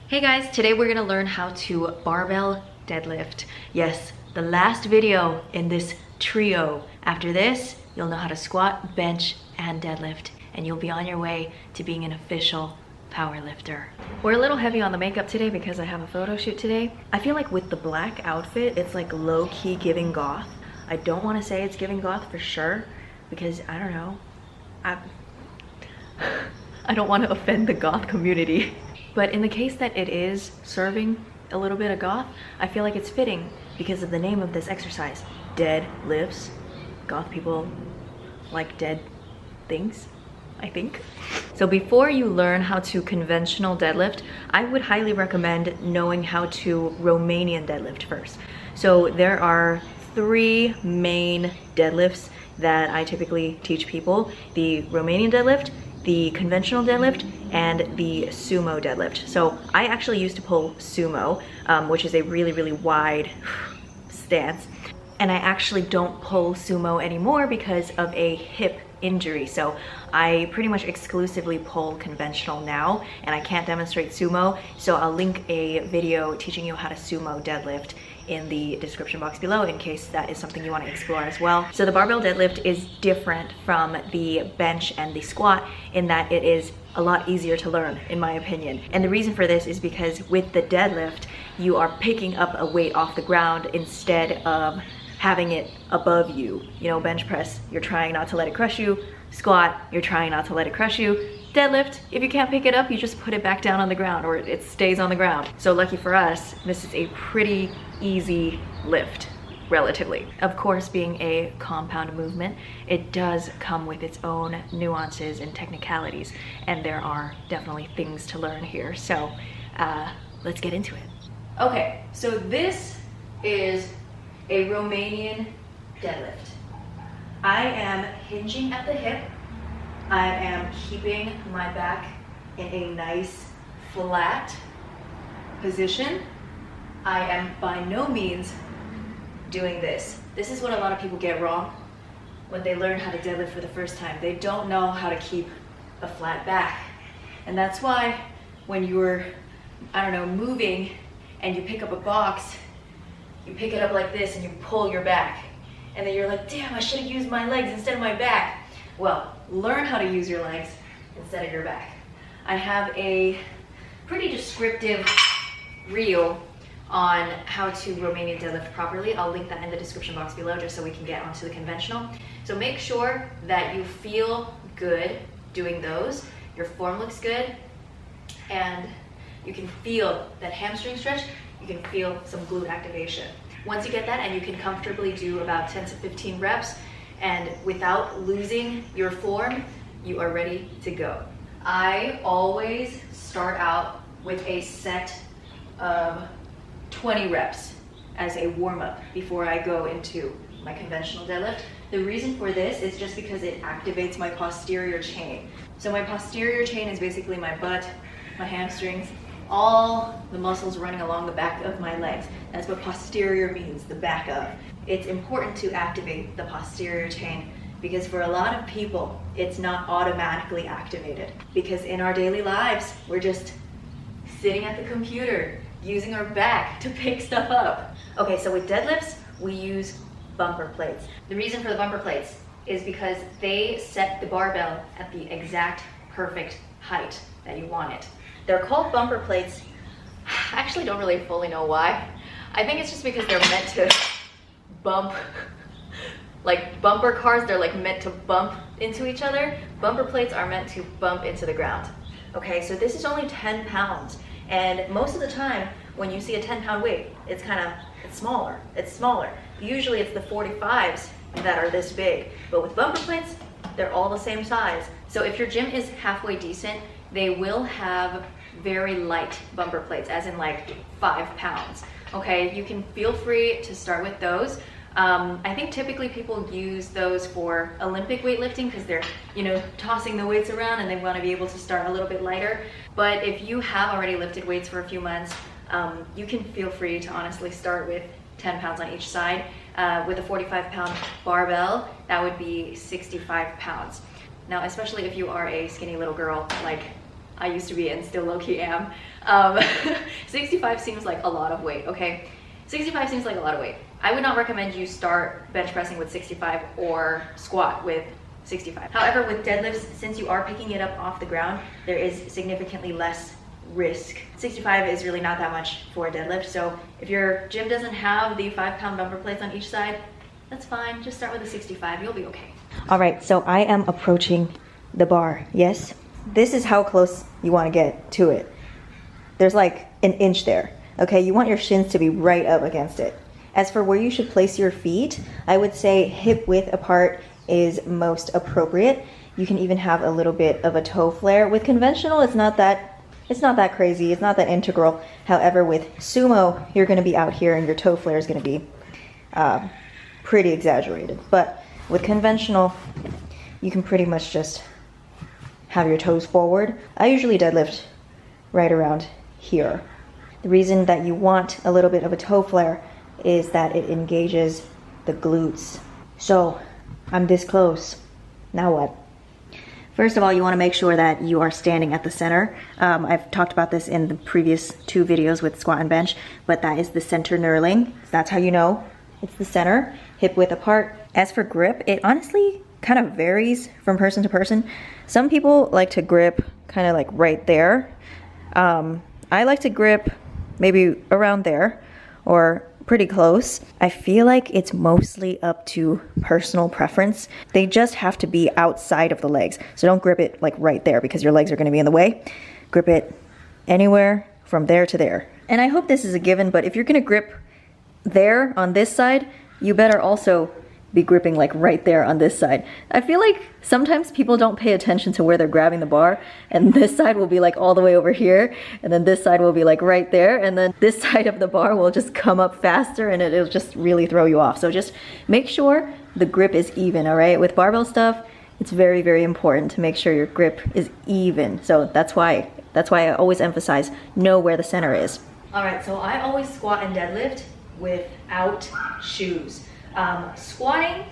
Hey guys, today we're gonna learn how to barbell deadlift. Yes, the last video in this trio. After this, you'll know how to squat, bench, and deadlift, and you'll be on your way to being an official power lifter. We're a little heavy on the makeup today because I have a photo shoot today. I feel like with the black outfit, it's like low-key giving goth. I don't want to say it's giving goth for sure because I don't know. I don't want to offend the goth community. But in the case that it is serving a little bit of goth, I feel like it's fitting because of the name of this exercise, deadlifts. Goth people like dead things, I think. So before you learn how to conventional deadlift, I would highly recommend knowing how to Romanian deadlift first. So there are 3 main deadlifts that I typically teach people: the Romanian deadlift, the conventional deadlift, and the sumo deadlift. So I actually used to pull sumo, which is a really wide stance. And I actually don't pull sumo anymore because of a hip injury. So I pretty much exclusively pull conventional now, and I can't demonstrate sumo. So I'll link a video teaching you how to sumo deadlift in the description box below in case that is something you want to explore as well. So the barbell deadlift is different from the bench and the squat in that it is a lot easier to learn, in my opinion. And the reason for this is because with the deadlift, you are picking up a weight off the ground instead of having it above you. You know, bench press, you're trying not to let it crush you. Squat, you're trying not to let it crush you. Deadlift, if you can't pick it up, you just put it back down on the ground, or it stays on the ground. So lucky for us, this is a pretty easy lift, relatively. Of course, being a compound movement, it does come with its own nuances and technicalities, and there are definitely things to learn here. So let's get into it. Okay, so this is a Romanian deadlift. I am hinging at the hip. I am keeping my back in a nice flat position. I am by no means doing this. This is what a lot of people get wrong when they learn how to deadlift for the first time. They don't know how to keep a flat back. And that's why when you're, I don't know, moving and you pick up a box, you pick it up like this and you pull your back. And then you're like, damn, I should have used my legs instead of my back. Well, learn how to use your legs instead of your back. I have a pretty descriptive reel on how to Romanian deadlift properly. I'll link that in the description box below just so we can get onto the conventional. So make sure that you feel good doing those. Your form looks good, and you can feel that hamstring stretch. You can feel some glute activation. Once you get that and you can comfortably do about 10 to 15 reps, and without losing your form, you are ready to go. I always start out with a set of 20 reps as a warm-up before I go into my conventional deadlift. The reason for this is just because it activates my posterior chain. So my posterior chain is basically my butt, my hamstrings, all the muscles running along the back of my legs. That's what posterior means, the back of. It's important to activate the posterior chain because for a lot of people, it's not automatically activated. Because in our daily lives, we're just sitting at the computer, using our back to pick stuff up. Okay, so with deadlifts, we use bumper plates. The reason for the bumper plates is because they set the barbell at the exact perfect height that you want it. They're called bumper plates. I actually don't really fully know why. I think it's just because they're meant to bump, like bumper cars, they're like meant to bump into each other. Bumper plates are meant to bump into the ground. Okay, so this is only 10 pounds. And most of the time, when you see a 10-pound weight, it's smaller. It's smaller. Usually it's the 45s that are this big. But with bumper plates, they're all the same size. So if your gym is halfway decent, they will have very light bumper plates, as in like 5 pounds. Okay, you can feel free to start with those. I think typically people use those for Olympic weightlifting because they're, you know, tossing the weights around and they want to be able to start a little bit lighter. But if you have already lifted weights for a few months, you can feel free to honestly start with 10 pounds on each side. With a 45-pound barbell, that would be 65 pounds. Now, especially if you are a skinny little girl like I used to be and still low-key am. 65 seems like a lot of weight, okay? 65 seems like a lot of weight. I would not recommend you start bench pressing with 65 or squat with 65. However, with deadlifts, since you are picking it up off the ground, there is significantly less risk. 65 is really not that much for a deadlift, so if your gym doesn't have the 5-pound bumper plates on each side, that's fine. Just start with a 65, you'll be okay. All right, so I am approaching the bar, yes? This is how close you want to get to it. There's like an inch there, okay? You want your shins to be right up against it. As for where you should place your feet, I would say hip width apart is most appropriate. You can even have a little bit of a toe flare. With conventional, it's not that crazy, it's not that integral. However, with sumo, you're gonna be out here and your toe flare is gonna be pretty exaggerated. But with conventional, you can pretty much just have your toes forward. I usually deadlift right around here. The reason that you want a little bit of a toe flare is that it engages the glutes. So I'm this close, now what? First of all, you want to make sure that you are standing at the center. I've talked about this in the previous 2 videos with squat and bench, but that is the center knurling. That's how you know it's the center, hip width apart. As for grip, it honestly kind of varies from person to person. Some people like to grip kind of like right there. I like to grip maybe around there or pretty close. I feel like it's mostly up to personal preference. They just have to be outside of the legs. So don't grip it like right there because your legs are gonna be in the way. Grip it anywhere from there to there. And I hope this is a given, but if you're gonna grip there on this side, you better also be gripping like right there on this side. I feel like sometimes people don't pay attention to where they're grabbing the bar, and this side will be like all the way over here, and then this side will be like right there, and then this side of the bar will just come up faster and it'll just really throw you off. So just make sure the grip is even, all right? With barbell stuff, it's very, very important to make sure your grip is even. So that's why I always emphasize know where the center is. All right, so I always squat and deadlift without shoes. Squatting,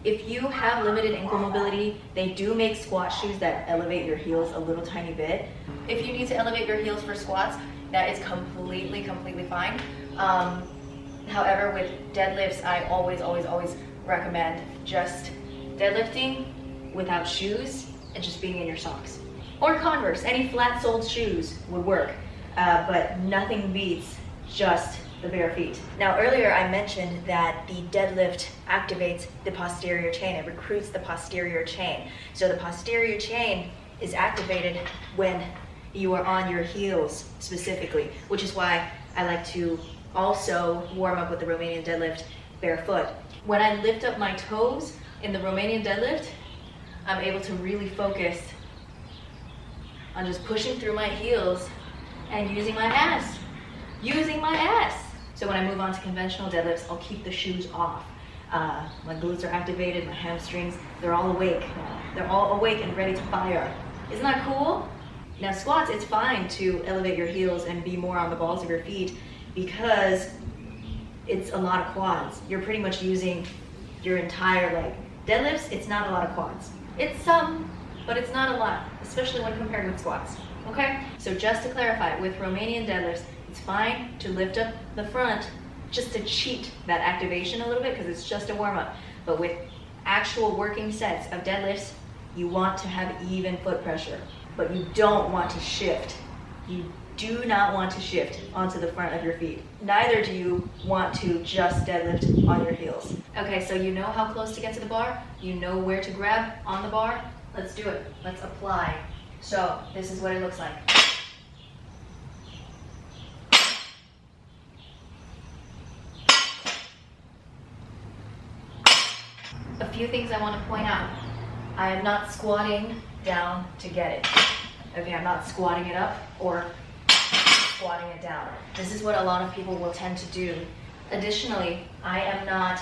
if you have limited ankle mobility, they do make squat shoes that elevate your heels a little tiny bit. If you need to elevate your heels for squats, that is completely fine. However, with deadlifts, I always recommend just deadlifting without shoes and just being in your socks. Or Converse, any flat-soled shoes would work, but nothing beats just the bare feet. Now earlier I mentioned that the deadlift activates the posterior chain. It recruits the posterior chain. So the posterior chain is activated when you are on your heels specifically, which is why I like to also warm up with the Romanian deadlift barefoot. When I lift up my toes in the Romanian deadlift, I'm able to really focus on just pushing through my heels and using my ass. So when I move on to conventional deadlifts, I'll keep the shoes off. My glutes are activated, my hamstrings, they're all awake. They're all awake and ready to fire. Isn't that cool? Now squats, it's fine to elevate your heels and be more on the balls of your feet because it's a lot of quads. You're pretty much using your entire leg. Deadlifts, it's not a lot of quads. It's some, but it's not a lot, especially when compared with squats, okay? So just to clarify, with Romanian deadlifts, it's fine to lift up the front just to cheat that activation a little bit because it's just a warm-up. But with actual working sets of deadlifts, you want to have even foot pressure, but you don't want to shift. You do not want to shift onto the front of your feet. Neither do you want to just deadlift on your heels. Okay, so you know how close to get to the bar, you know where to grab on the bar. Let's do it. Let's apply. So this is what it looks like. A few things I want to point out. I am not squatting down to get it. Okay, I'm not squatting it up or squatting it down. This is what a lot of people will tend to do. Additionally, I am not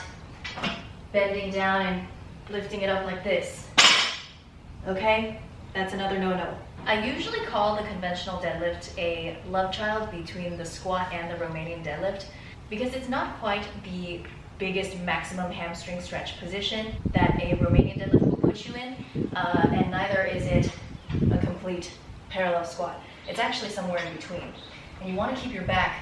bending down and lifting it up like this. Okay, that's another no-no. I usually call the conventional deadlift a love child between the squat and the Romanian deadlift because it's not quite the biggest maximum hamstring stretch position that a Romanian deadlift will put you in, and neither is it a complete parallel squat. It's actually somewhere in between. And you want to keep your back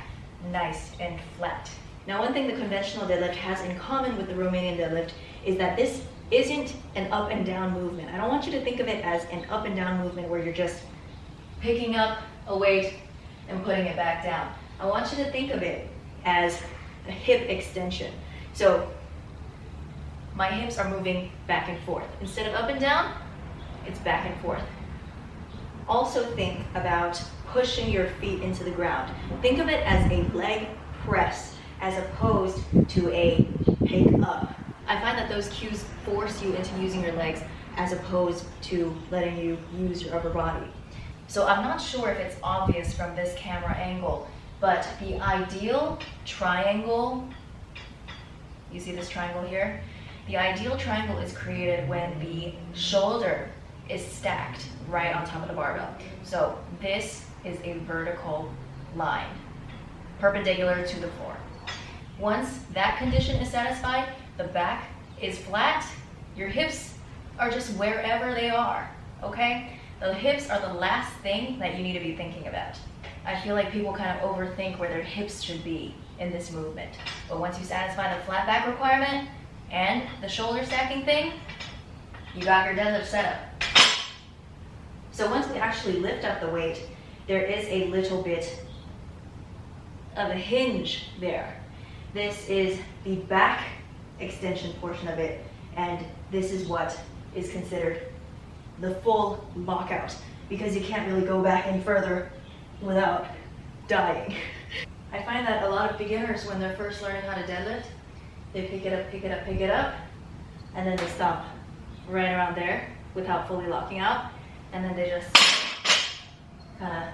nice and flat. Now, one thing the conventional deadlift has in common with the Romanian deadlift is that this isn't an up and down movement. I don't want you to think of it as an up and down movement where you're just picking up a weight and putting it back down. I want you to think of it as a hip extension. So my hips are moving back and forth. Instead of up and down, it's back and forth. Also think about pushing your feet into the ground. Think of it as a leg press as opposed to a pick up. I find that those cues force you into using your legs as opposed to letting you use your upper body. So I'm not sure if it's obvious from this camera angle, but the ideal triangle, you see this triangle here? The ideal triangle is created when the shoulder is stacked right on top of the barbell. So this is a vertical line, perpendicular to the floor. Once that condition is satisfied, the back is flat, your hips are just wherever they are, okay? The hips are the last thing that you need to be thinking about. I feel like people kind of overthink where their hips should be in this movement. But once you satisfy the flat back requirement and the shoulder stacking thing, you got your deadlift set up. So once we actually lift up the weight, there is a little bit of a hinge there. This is the back extension portion of it, and this is what is considered the full lockout, because you can't really go back any further without dying. I find that a lot of beginners, when they're first learning how to deadlift, they pick it up, pick it up, pick it up, and then they stop right around there without fully locking out, and then they just kind of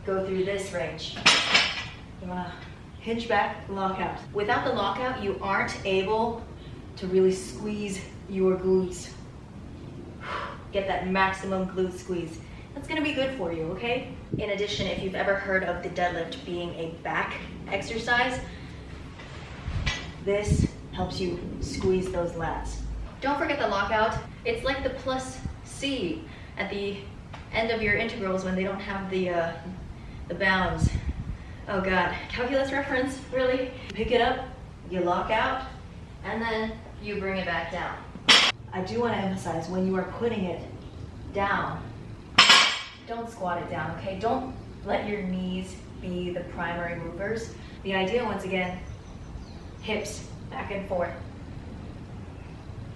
go through this range. You want to hinge back, lockout. Without the lockout, you aren't able to really squeeze your glutes. Get that maximum glute squeeze. That's gonna be good for you, okay? In addition, if you've ever heard of the deadlift being a back exercise, this helps you squeeze those lats. Don't forget the lockout. It's like the plus C at the end of your integrals when they don't have the bounds. Oh God, calculus reference, really? Pick it up, you lock out, and then you bring it back down. I do want to emphasize, when you are putting it down, don't squat it down, okay? Don't let your knees be the primary movers. The idea, once again, hips back and forth.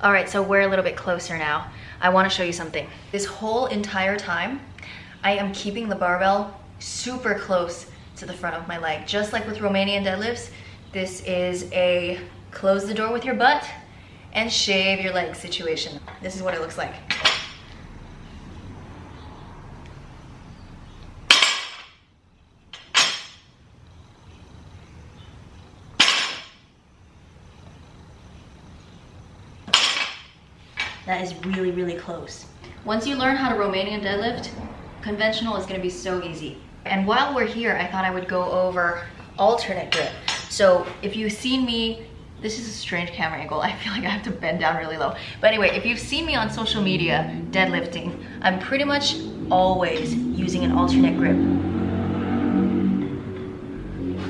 All right, so we're a little bit closer now. I want to show you something. This whole entire time, I am keeping the barbell super close to the front of my leg. Just like with Romanian deadlifts, this is a close the door with your butt and shave your legs situation. This is what it looks like. That is really, really close. Once you learn how to Romanian deadlift, conventional is gonna be so easy. And while we're here, I thought I would go over alternate grip. So if you've seen me, this is a strange camera angle. I feel like I have to bend down really low. But anyway, if you've seen me on social media deadlifting, I'm pretty much always using an alternate grip.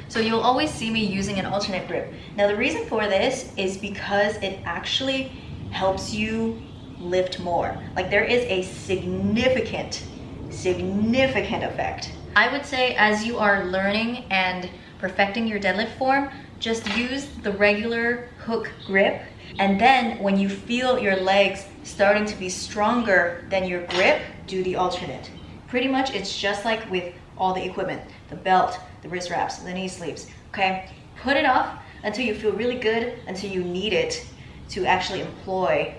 So you'll always see me using an alternate grip. Now the reason for this is because it actually helps you lift more. Like, there is a significant effect. I would say as you are learning and perfecting your deadlift form, just use the regular hook grip, and then when you feel your legs starting to be stronger than your grip, do the alternate. Pretty much it's just like with all the equipment, the belt, the wrist wraps, the knee sleeves, okay? Put it off until you feel really good, until you need it to actually employ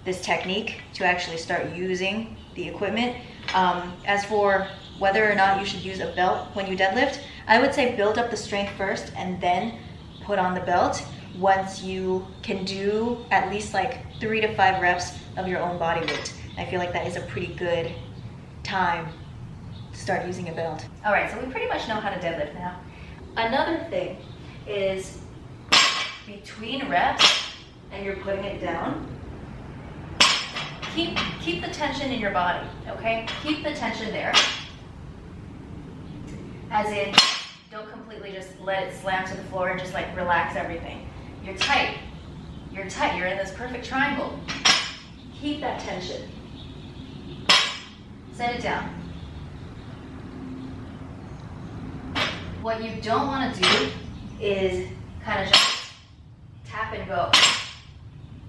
this technique, to actually start using the equipment. As for whether or not you should use a belt when you deadlift, I would say build up the strength first and then put on the belt once you can do at least like 3 to 5 reps of your own body weight. I feel like that is a pretty good time to start using a belt. All right, so we pretty much know how to deadlift now. Another thing is between reps and you're putting it down, keep the tension in your body, okay? Keep the tension there. As in, don't completely just let it slam to the floor and just like relax everything. You're tight. You're tight. You're in this perfect triangle. Keep that tension. Set it down. What you don't want to do is kind of just tap and go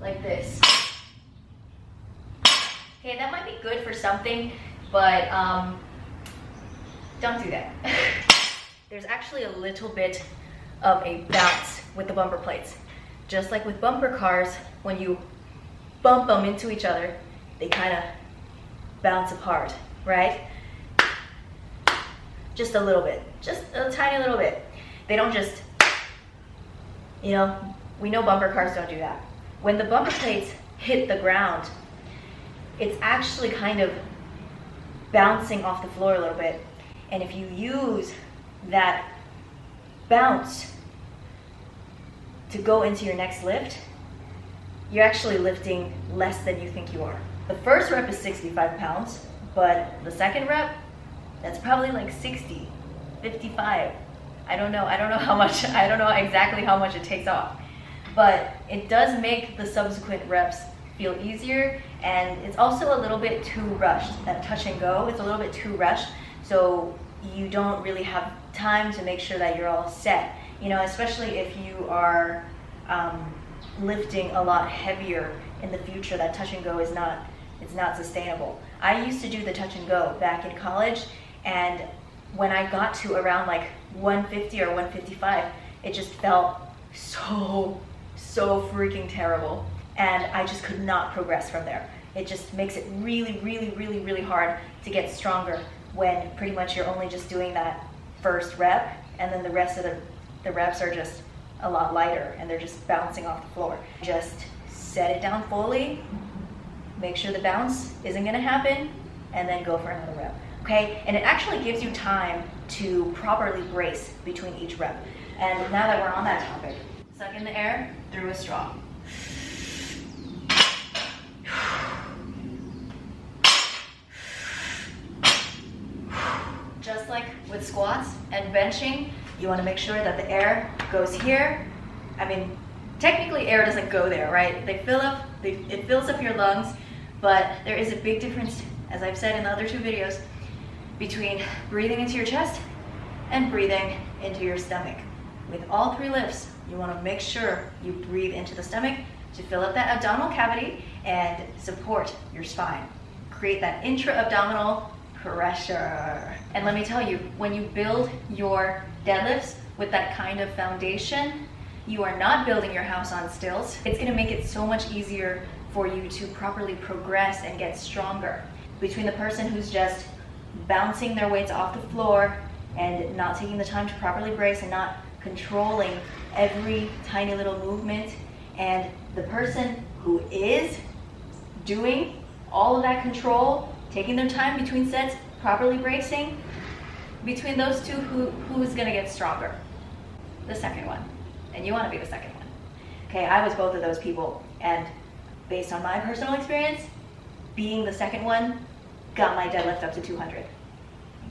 like this. Okay, that might be good for something, but don't do that. There's actually a little bit of a bounce with the bumper plates. Just like with bumper cars, when you bump them into each other, they kind of bounce apart, right? Just a little bit, just a tiny little bit. They don't just, you know, we know bumper cars don't do that. When the bumper plates hit the ground, it's actually kind of bouncing off the floor a little bit. And if you use that bounce to go into your next lift, you're actually lifting less than you think you are. The first rep is 65 pounds, but the second rep, that's probably like 60, 55. I don't know how much, I don't know exactly how much it takes off. But it does make the subsequent reps feel easier, and it's also a little bit too rushed. That touch and go is a little bit too rushed, so you don't really have time to make sure that you're all set. You know, especially if you are lifting a lot heavier in the future, that touch and go is not sustainable. I used to do the touch and go back in college, and when I got to around like 150 or 155, it just felt so freaking terrible, and I just could not progress from there. It just makes it really hard to get stronger when pretty much you're only just doing that first rep, and then the rest of the reps are just a lot lighter and they're just bouncing off the floor. Just set it down fully, make sure the bounce isn't gonna happen, and then go for another rep, okay? And it actually gives you time to properly brace between each rep. And now that we're on that topic, suck in the air through a straw. Just like with squats and benching, you want to make sure that the air goes here. I mean, technically air doesn't go there, right? It fills up your lungs, but there is a big difference, as I've said in the other two videos, between breathing into your chest and breathing into your stomach. With all three lifts, you want to make sure you breathe into the stomach to fill up that abdominal cavity and support your spine. Create that intra-abdominal pressure. And let me tell you, when you build your deadlifts with that kind of foundation, you are not building your house on stilts. It's gonna make it so much easier for you to properly progress and get stronger. Between the person who's just bouncing their weights off the floor and not taking the time to properly brace and not controlling every tiny little movement, and the person who is doing all of that control, taking their time between sets, properly bracing, between those two, who's gonna get stronger? The second one. And you wanna be the second one. Okay, I was both of those people, and based on my personal experience, being the second one got my deadlift up to 200.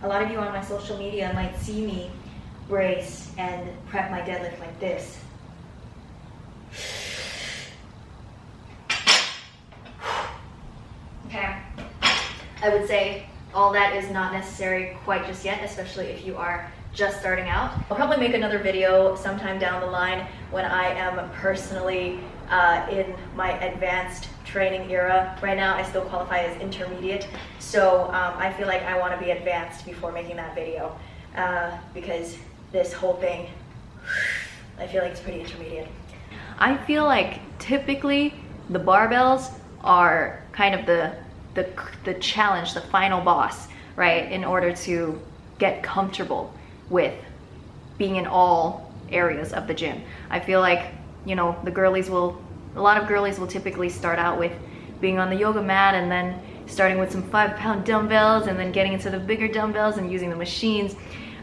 A lot of you on my social media might see me brace and prep my deadlift like this. Okay, I would say all that is not necessary quite just yet, especially if you are just starting out. I'll probably make another video sometime down the line when I am personally in my advanced training era. Right now I still qualify as intermediate, so I feel like I want to be advanced before making that video, because this whole thing, I feel like it's pretty intermediate. I feel like typically the barbells are kind of the challenge, the final boss, right? In order to get comfortable with being in all areas of the gym. I feel like, you know, a lot of girlies will typically start out with being on the yoga mat and then starting with some 5-pound dumbbells and then getting into the bigger dumbbells and using the machines.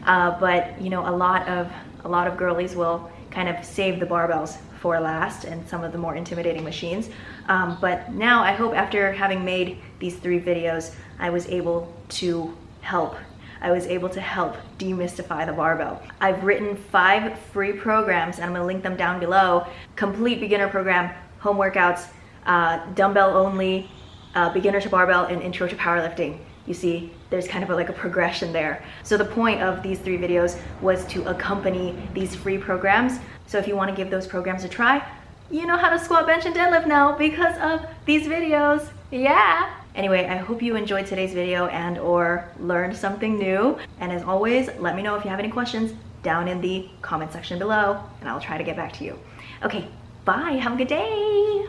But you know, a lot of girlies will kind of save the barbells for last and some of the more intimidating machines. But now I hope after having made these 3 videos, I was able to help I was able to help demystify the barbell. I've written 5 free programs, and I'm gonna link them down below. Complete beginner program, home workouts, dumbbell only, beginner to barbell, and intro to powerlifting. You see, there's kind of like a progression there. So the point of these 3 videos was to accompany these free programs. So if you want to give those programs a try, you know how to squat, bench, and deadlift now because of these videos. Yeah! Anyway, I hope you enjoyed today's video and or learned something new. And as always, let me know if you have any questions down in the comment section below, and I'll try to get back to you. Okay, bye, have a good day!